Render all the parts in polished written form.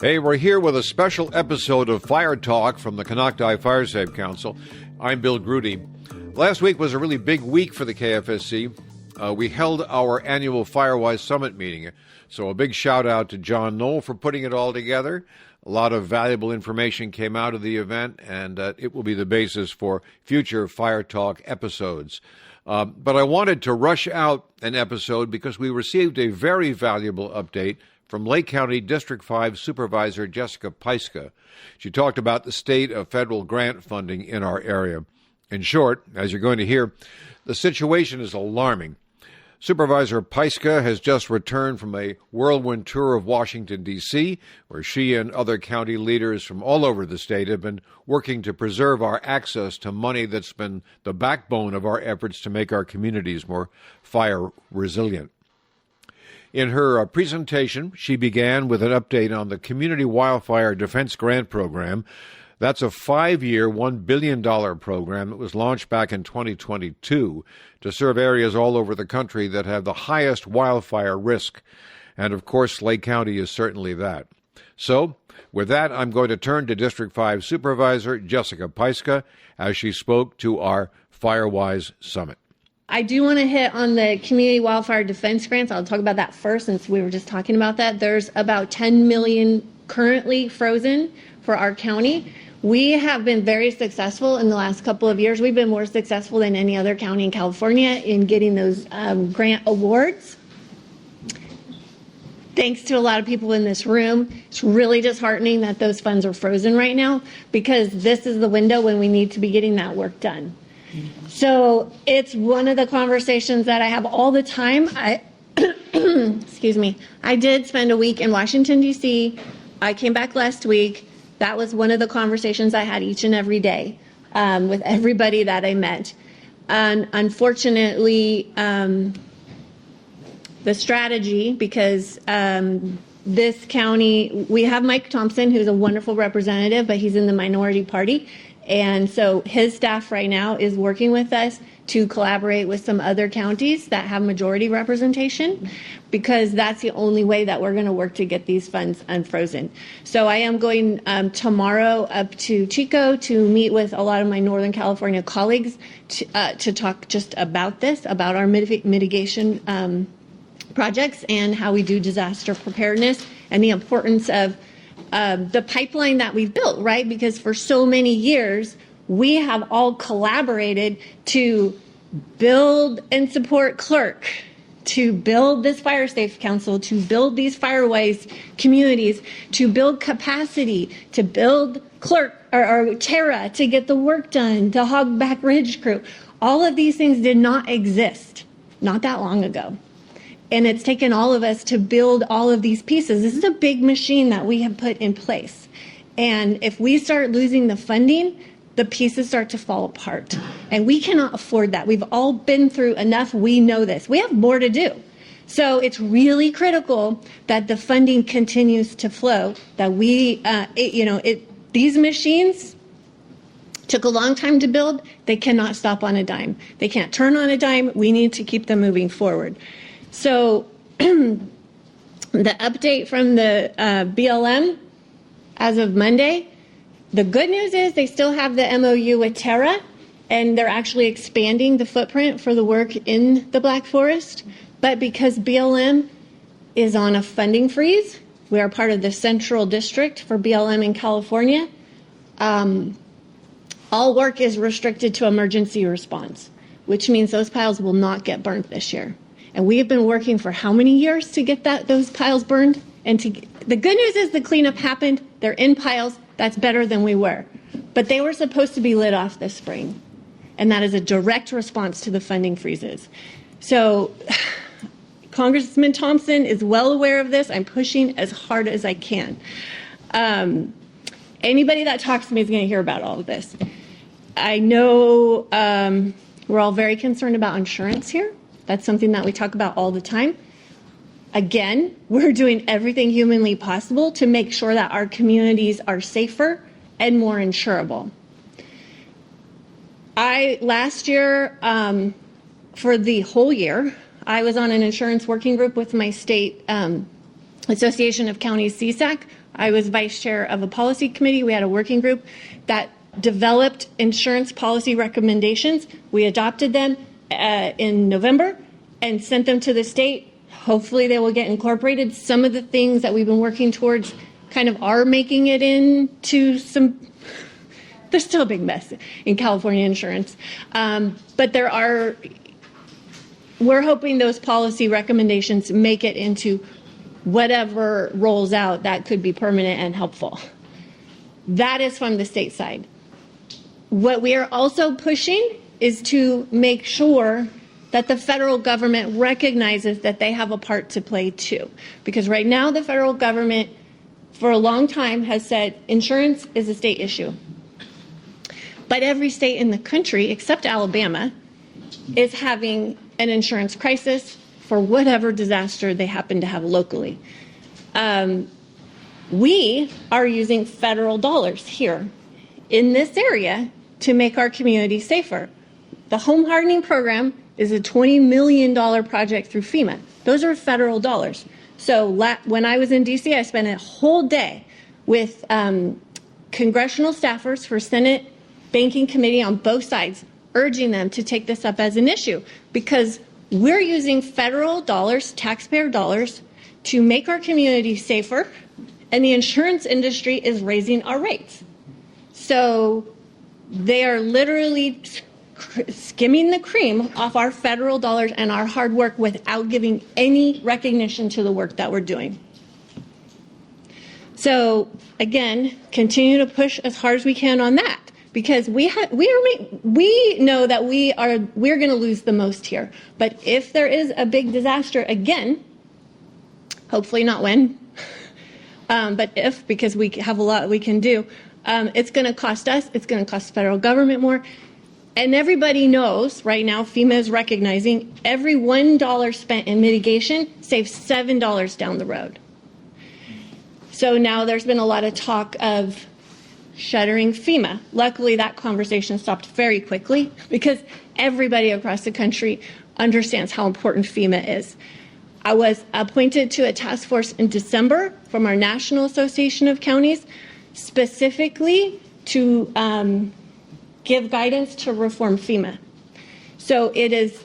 Hey, we're here with a special episode of Fire Talk from the Konocti Fire Safe Council. I'm Bill Grudy. Last week was a really big week for the KFSC. We held our annual Firewise Summit meeting, so a big shout out to John Knoll for putting it all together. A lot of valuable information came out of the event, and it will be the basis for future Fire Talk episodes. But I wanted to rush out an episode because we received a very valuable update from Lake County District 5 Supervisor Jessica Pyska. She talked about the state of federal grant funding in our area. In short, as you're going to hear, the situation is alarming. Supervisor Pyska has just returned from a whirlwind tour of Washington, D.C., where she and other county leaders from all over the state have been working to preserve our access to money that's been the backbone of our efforts to make our communities more fire resilient. In her presentation, she began with an update on the Community Wildfire Defense Grant Program. That's a 5-year, $1 billion program that was launched back in 2022 to serve areas all over the country that have the highest wildfire risk. And, of course, Lake County is certainly that. So, with that, I'm going to turn to District 5 Supervisor Jessica Pyska as she spoke to our Firewise Summit. I do want to hit on the community wildfire defense grants. I'll talk about that first since we were just talking about that. There's about 10 million currently frozen for our county. We have been very successful in the last couple of years. We've been more successful than any other county in California in getting those grant awards. Thanks to a lot of people in this room. It's really disheartening that those funds are frozen right now because this is the window when we need to be getting that work done. So it's one of the conversations that I have all the time. Excuse me. I did spend a week in Washington, D.C. I came back last week. That was one of the conversations I had each and every day with everybody that I met. And unfortunately, the strategy, because this county, we have Mike Thompson, who's a wonderful representative, but he's in the minority party. And so his staff right now is working with us to collaborate with some other counties that have majority representation, because that's the only way that we're going to work to get these funds unfrozen. So I am going tomorrow up to Chico to meet with a lot of my Northern California colleagues to talk just about this, about our mitigation projects and how we do disaster preparedness and the importance of the pipeline that we've built, right? Because for so many years, we have all collaborated to build and support Clerk, to build this Fire Safe Council, to build these Firewise communities, to build capacity, to build Clerk or Terra to get the work done, to Hogback Ridge Crew. All of these things did not exist not that long ago. And it's taken all of us to build all of these pieces. This is a big machine that we have put in place. And if we start losing the funding, the pieces start to fall apart. And we cannot afford that. We've all been through enough. We know this. We have more to do. So it's really critical that the funding continues to flow, that we, these machines took a long time to build. They cannot stop on a dime. They can't turn on a dime. We need to keep them moving forward. So the update from the BLM as of Monday, the good news is they still have the MOU with Terra, and they're actually expanding the footprint for the work in the Black Forest. But because BLM is on a funding freeze, we are part of the Central District for BLM in California, all work is restricted to emergency response, which means those piles will not get burned this year. And we have been working for how many years to get those piles burned? And the good news is the cleanup happened. They're in piles. That's better than we were. But they were supposed to be lit off this spring. And that is a direct response to the funding freezes. So Congressman Thompson is well aware of this. I'm pushing as hard as I can. Anybody that talks to me is going to hear about all of this. I know we're all very concerned about insurance here. That's something that we talk about all the time. Again, we're doing everything humanly possible to make sure that our communities are safer and more insurable. Last year, for the whole year, I was on an insurance working group with my state Association of Counties, CSAC. I was vice chair of a policy committee. We had a working group that developed insurance policy recommendations. We adopted them in November and sent them to the state. Hopefully they will get incorporated. Some of the things that we've been working towards kind of are making it into some, there's still a big mess in California insurance. But we're hoping those policy recommendations make it into whatever rolls out that could be permanent and helpful. That is from the state side. What we are also pushing is to make sure that the federal government recognizes that they have a part to play too. Because right now the federal government for a long time has said insurance is a state issue. But every state in the country, except Alabama, is having an insurance crisis for whatever disaster they happen to have locally. We are using federal dollars here in this area to make our community safer. The home hardening program is a $20 million project through FEMA. Those are federal dollars. So when I was in DC, I spent a whole day with congressional staffers for Senate Banking Committee on both sides, urging them to take this up as an issue because we're using federal dollars, taxpayer dollars, to make our community safer, and the insurance industry is raising our rates. So they are literally skimming the cream off our federal dollars and our hard work without giving any recognition to the work that we're doing. So again, continue to push as hard as we can on that because we know that we're going to lose the most here. But if there is a big disaster again, hopefully not when, but if, because we have a lot we can do, it's going to cost us, it's going to cost the federal government more. And everybody knows right now, FEMA is recognizing every $1 spent in mitigation saves $7 down the road. So now there's been a lot of talk of shuttering FEMA. Luckily, that conversation stopped very quickly because everybody across the country understands how important FEMA is. I was appointed to a task force in December from our National Association of Counties, specifically to give guidance to reform FEMA. So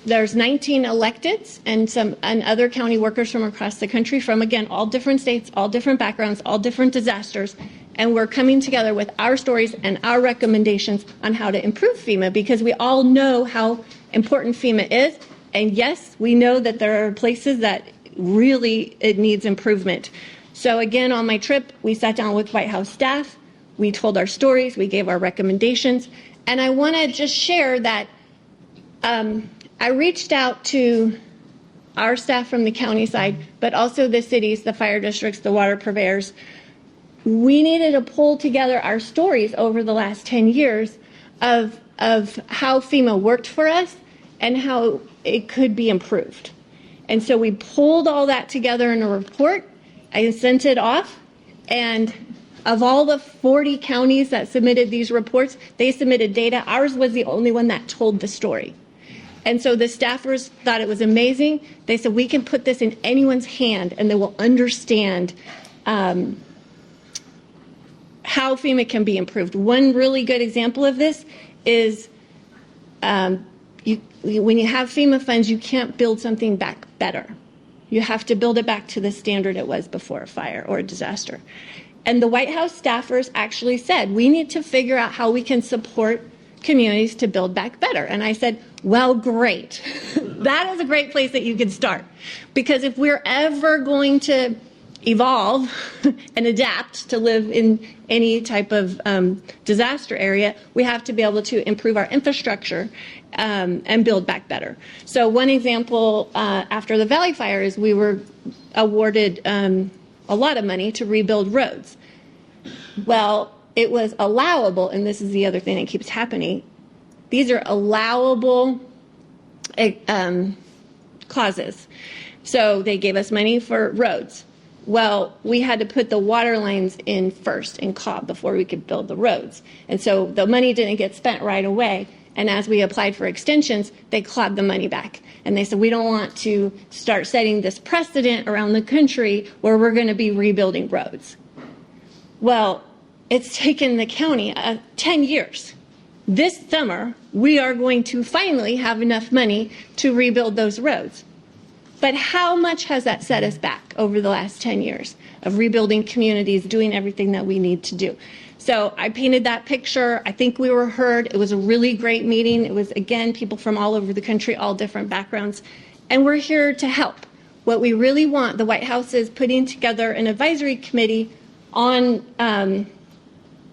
there's 19 electeds and other county workers from across the country from, again, all different states, all different backgrounds, all different disasters. And we're coming together with our stories and our recommendations on how to improve FEMA because we all know how important FEMA is. And yes, we know that there are places that really it needs improvement. So again, on my trip, we sat down with White House staff. We told our stories. We gave our recommendations. And I want to just share that I reached out to our staff from the county side, but also the cities, the fire districts, the water purveyors. We needed to pull together our stories over the last 10 years of how FEMA worked for us and how it could be improved. And so we pulled all that together in a report. I sent it off, and of all the 40 counties that submitted these reports, they submitted data. Ours was the only one that told the story. And so the staffers thought it was amazing. They said, we can put this in anyone's hand and they will understand how FEMA can be improved. One really good example of this is when you have FEMA funds, you can't build something back better. You have to build it back to the standard it was before a fire or a disaster. And the White House staffers actually said, we need to figure out how we can support communities to build back better. And I said, well, great. That is a great place that you could start. Because if we're ever going to evolve and adapt to live in any type of disaster area, we have to be able to improve our infrastructure and build back better. So one example after the Valley Fire is we were awarded a lot of money to rebuild roads. Well, it was allowable, and this is the other thing that keeps happening. These are allowable causes. So they gave us money for roads. Well, we had to put the water lines in first in Cobb before we could build the roads. And so the money didn't get spent right away. And as we applied for extensions, they clawed the money back. And they said, we don't want to start setting this precedent around the country where we're going to be rebuilding roads. Well, it's taken the county 10 years. This summer, we are going to finally have enough money to rebuild those roads. But how much has that set us back over the last 10 years of rebuilding communities, doing everything that we need to do? So I painted that picture. I think we were heard. It was a really great meeting. It was, again, people from all over the country, all different backgrounds. And we're here to help. What we really want, the White House is putting together an advisory committee on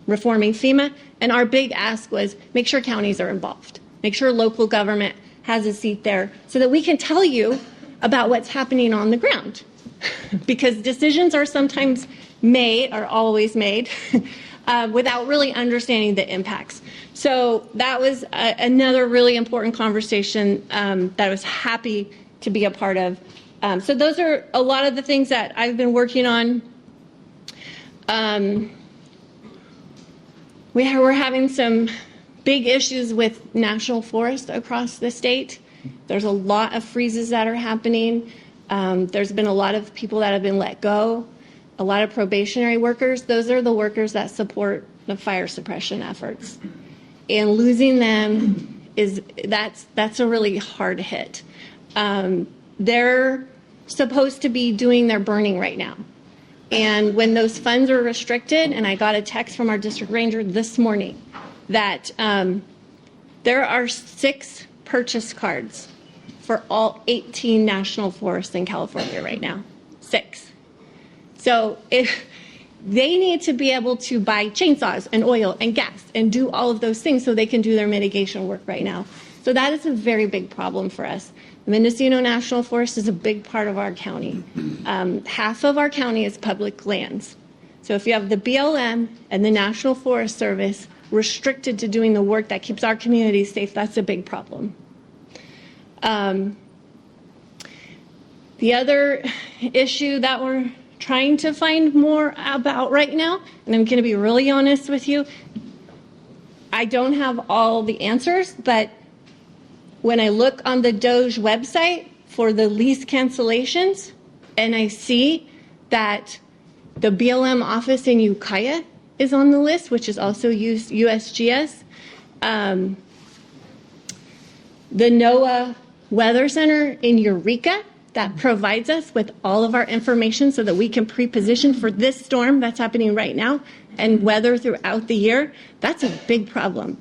reforming FEMA. And our big ask was make sure counties are involved. Make sure local government has a seat there so that we can tell you about what's happening on the ground. Because decisions are sometimes made, are always made, without really understanding the impacts. So that was another really important conversation that I was happy to be a part of. So those are a lot of the things that I've been working on. We're having some big issues with national forests across the state. There's a lot of freezes that are happening. There's been a lot of people that have been let go, a lot of probationary workers. Those are the workers that support the fire suppression efforts. And losing them that's a really hard hit. They're supposed to be doing their burning right now. And when those funds are restricted, and I got a text from our district ranger this morning that there are 6 purchase cards for all 18 national forests in California right now. 6. So if they need to be able to buy chainsaws and oil and gas and do all of those things so they can do their mitigation work right now. So that is a very big problem for us. The Mendocino National Forest is a big part of our county. Half of our county is public lands. So if you have the BLM and the National Forest Service restricted to doing the work that keeps our communities safe, that's a big problem. The other issue that we're trying to find more about right now, and I'm going to be really honest with you, I don't have all the answers, but when I look on the DOJ website for the lease cancellations, and I see that the BLM office in Ukiah is on the list, which is also USGS. The NOAA Weather Center in Eureka that provides us with all of our information so that we can pre-position for this storm that's happening right now and weather throughout the year. That's a big problem.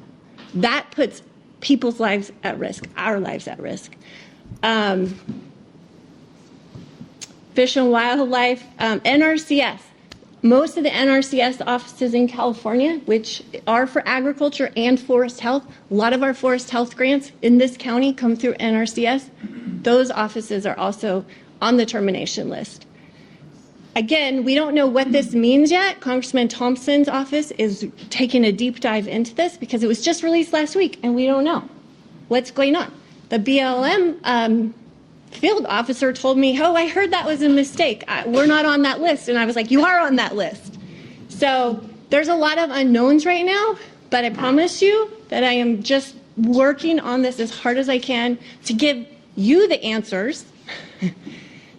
That puts people's lives at risk, our lives at risk. Fish and Wildlife, NRCS. Most of the NRCS offices in California, which are for agriculture and forest health, a lot of our forest health grants in this county come through NRCS. Those offices are also on the termination list. Again, we don't know what this means yet. Congressman Thompson's office is taking a deep dive into this because it was just released last week and we don't know what's going on. The BLM field officer told me, oh, I heard that was a mistake. We're not on that list. And I was like, you are on that list. So there's a lot of unknowns right now, but I promise you that I am just working on this as hard as I can to give you the answers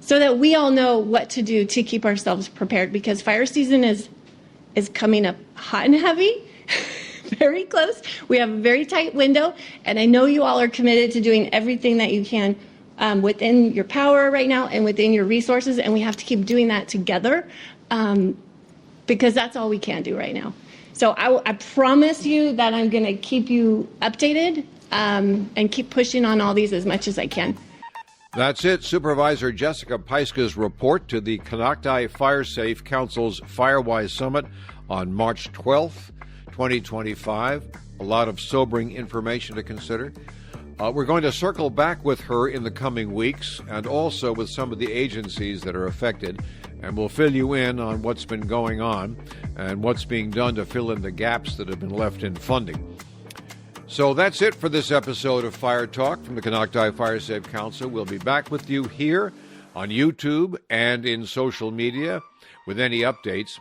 so that we all know what to do to keep ourselves prepared, because fire season is coming up hot and heavy, very close. We have a very tight window, and I know you all are committed to doing everything that you can within your power right now and within your resources, and we have to keep doing that together because that's all we can do right now. So I promise you that I'm going to keep you updated and keep pushing on all these as much as I can. That's it. Supervisor Jessica Pyska's report to the Konocti Fire Safe Council's Firewise Summit on March 12th, 2025. A lot of sobering information to consider. We're going to circle back with her in the coming weeks and also with some of the agencies that are affected, and we'll fill you in on what's been going on and what's being done to fill in the gaps that have been left in funding. So that's it for this episode of Fire Talk from the Konocti Fire Safe Council. We'll be back with you here on YouTube and in social media with any updates.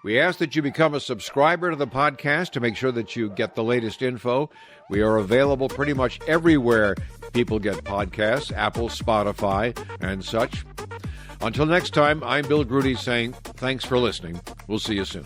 We ask that you become a subscriber to the podcast to make sure that you get the latest info. We are available pretty much everywhere people get podcasts, Apple, Spotify, and such. Until next time, I'm Bill Grudy saying thanks for listening. We'll see you soon.